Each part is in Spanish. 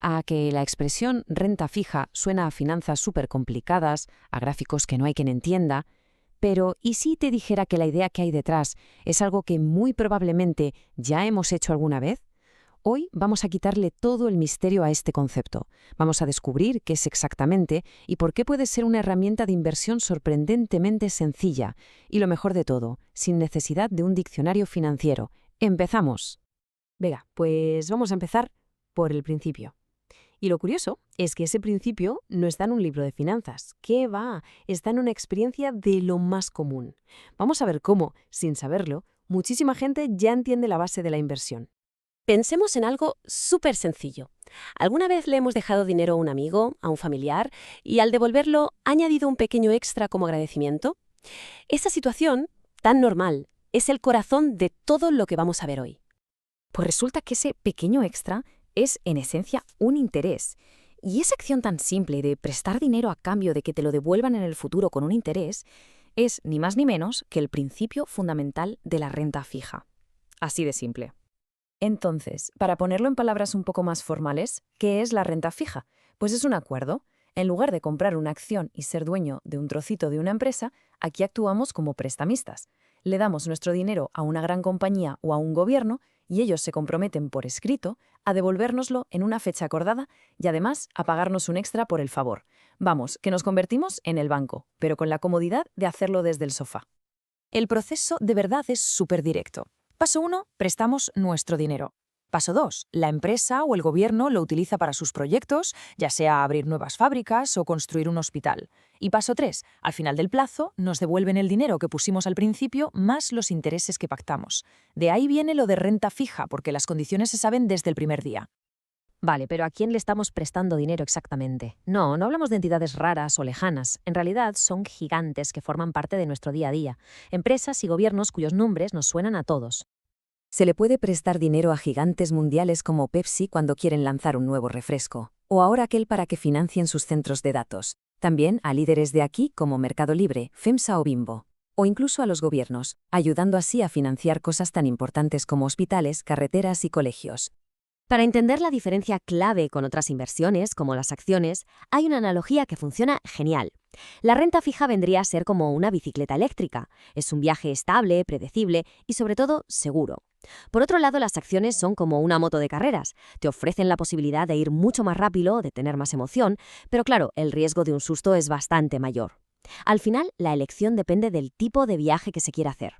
A que la expresión renta fija suena a finanzas súper complicadas, a gráficos que no hay quien entienda, pero ¿y si te dijera que la idea que hay detrás es algo que muy probablemente ya hemos hecho alguna vez? Hoy vamos a quitarle todo el misterio a este concepto. Vamos a descubrir qué es exactamente y por qué puede ser una herramienta de inversión sorprendentemente sencilla y, lo mejor de todo, sin necesidad de un diccionario financiero. ¡Empezamos! Venga, pues vamos a empezar por el principio. Y lo curioso es que ese principio no está en un libro de finanzas. ¿Qué va? Está en una experiencia de lo más común. Vamos a ver cómo, sin saberlo, muchísima gente ya entiende la base de la inversión. Pensemos en algo súper sencillo. ¿Alguna vez le hemos dejado dinero a un amigo, a un familiar, y al devolverlo ha añadido un pequeño extra como agradecimiento? Esa situación, tan normal, es el corazón de todo lo que vamos a ver hoy. Pues resulta que ese pequeño extra es, en esencia, un interés. Y esa acción tan simple de prestar dinero a cambio de que te lo devuelvan en el futuro con un interés es ni más ni menos que el principio fundamental de la renta fija. Así de simple. Entonces, para ponerlo en palabras un poco más formales, ¿qué es la renta fija? Pues es un acuerdo. En lugar de comprar una acción y ser dueño de un trocito de una empresa, aquí actuamos como prestamistas. Le damos nuestro dinero a una gran compañía o a un gobierno y ellos se comprometen por escrito a devolvérnoslo en una fecha acordada y además a pagarnos un extra por el favor. Vamos, que nos convertimos en el banco, pero con la comodidad de hacerlo desde el sofá. El proceso de verdad es súper directo. Paso 1, prestamos nuestro dinero. Paso 2, la empresa o el gobierno lo utiliza para sus proyectos, ya sea abrir nuevas fábricas o construir un hospital. Y paso 3, al final del plazo, nos devuelven el dinero que pusimos al principio más los intereses que pactamos. De ahí viene lo de renta fija, porque las condiciones se saben desde el primer día. Vale, pero ¿a quién le estamos prestando dinero exactamente? No hablamos de entidades raras o lejanas. En realidad son gigantes que forman parte de nuestro día a día. Empresas y gobiernos cuyos nombres nos suenan a todos. Se le puede prestar dinero a gigantes mundiales como Pepsi cuando quieren lanzar un nuevo refresco, o a Oracle para que financien sus centros de datos. También a líderes de aquí como Mercado Libre, FEMSA o Bimbo. O incluso a los gobiernos, ayudando así a financiar cosas tan importantes como hospitales, carreteras y colegios. Para entender la diferencia clave con otras inversiones, como las acciones, hay una analogía que funciona genial. La renta fija vendría a ser como una bicicleta eléctrica. Es un viaje estable, predecible y sobre todo seguro. Por otro lado, las acciones son como una moto de carreras. Te ofrecen la posibilidad de ir mucho más rápido, de tener más emoción, pero claro, el riesgo de un susto es bastante mayor. Al final, la elección depende del tipo de viaje que se quiera hacer.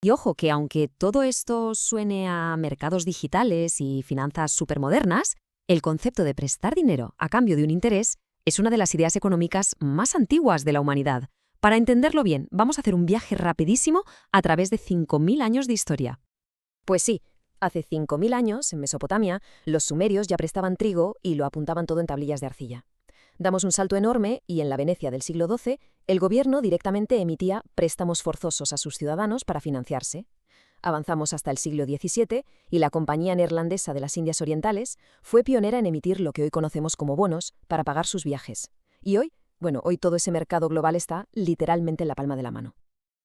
Y ojo que aunque todo esto suene a mercados digitales y finanzas supermodernas, el concepto de prestar dinero a cambio de un interés es una de las ideas económicas más antiguas de la humanidad. Para entenderlo bien, vamos a hacer un viaje rapidísimo a través de 5.000 años de historia. Pues sí, hace 5.000 años, en Mesopotamia, los sumerios ya prestaban trigo y lo apuntaban todo en tablillas de arcilla. Damos un salto enorme y en la Venecia del siglo XII, el gobierno directamente emitía préstamos forzosos a sus ciudadanos para financiarse. Avanzamos hasta el siglo XVII y la Compañía Neerlandesa de las Indias Orientales fue pionera en emitir lo que hoy conocemos como bonos para pagar sus viajes. Y hoy todo ese mercado global está literalmente en la palma de la mano.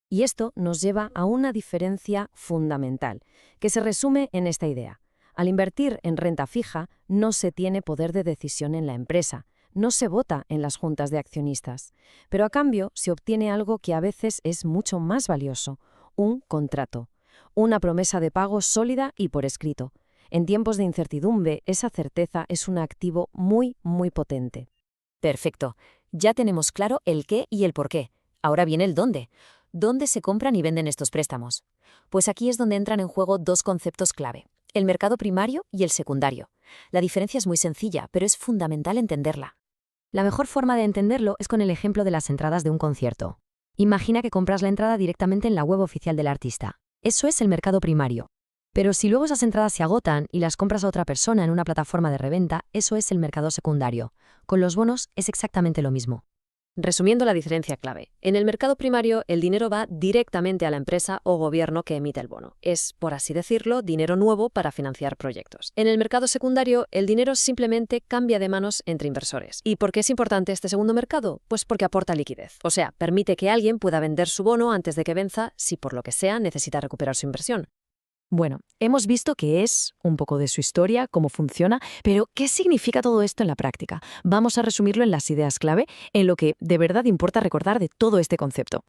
Y esto nos lleva a una diferencia fundamental, que se resume en esta idea. Al invertir en renta fija, no se tiene poder de decisión en la empresa, no se vota en las juntas de accionistas, pero a cambio se obtiene algo que a veces es mucho más valioso, un contrato, una promesa de pago sólida y por escrito. En tiempos de incertidumbre, esa certeza es un activo muy, muy potente. Perfecto, ya tenemos claro el qué y el por qué. Ahora viene el dónde. ¿Dónde se compran y venden estos préstamos? Pues aquí es donde entran en juego dos conceptos clave, el mercado primario y el secundario. La diferencia es muy sencilla, pero es fundamental entenderla. La mejor forma de entenderlo es con el ejemplo de las entradas de un concierto. Imagina que compras la entrada directamente en la web oficial del artista. Eso es el mercado primario. Pero si luego esas entradas se agotan y las compras a otra persona en una plataforma de reventa, eso es el mercado secundario. Con los bonos es exactamente lo mismo. Resumiendo la diferencia clave, en el mercado primario el dinero va directamente a la empresa o gobierno que emite el bono. Es, por así decirlo, dinero nuevo para financiar proyectos. En el mercado secundario, el dinero simplemente cambia de manos entre inversores. ¿Y por qué es importante este segundo mercado? Pues porque aporta liquidez. O sea, permite que alguien pueda vender su bono antes de que venza si por lo que sea necesita recuperar su inversión. Bueno, hemos visto qué es, un poco de su historia, cómo funciona, pero ¿qué significa todo esto en la práctica? Vamos a resumirlo en las ideas clave, en lo que de verdad importa recordar de todo este concepto.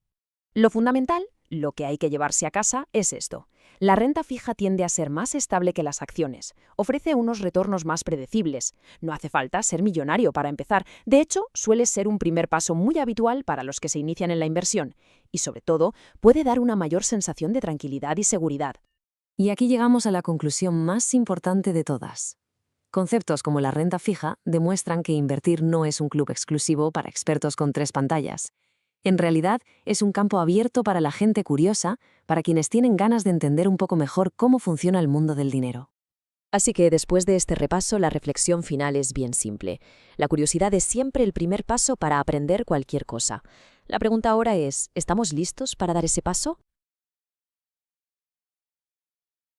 Lo fundamental, lo que hay que llevarse a casa, es esto. La renta fija tiende a ser más estable que las acciones. Ofrece unos retornos más predecibles. No hace falta ser millonario para empezar. De hecho, suele ser un primer paso muy habitual para los que se inician en la inversión. Y sobre todo, puede dar una mayor sensación de tranquilidad y seguridad. Y aquí llegamos a la conclusión más importante de todas. Conceptos como la renta fija demuestran que invertir no es un club exclusivo para expertos con 3 pantallas. En realidad, es un campo abierto para la gente curiosa, para quienes tienen ganas de entender un poco mejor cómo funciona el mundo del dinero. Así que después de este repaso, la reflexión final es bien simple. La curiosidad es siempre el primer paso para aprender cualquier cosa. La pregunta ahora es, ¿estamos listos para dar ese paso?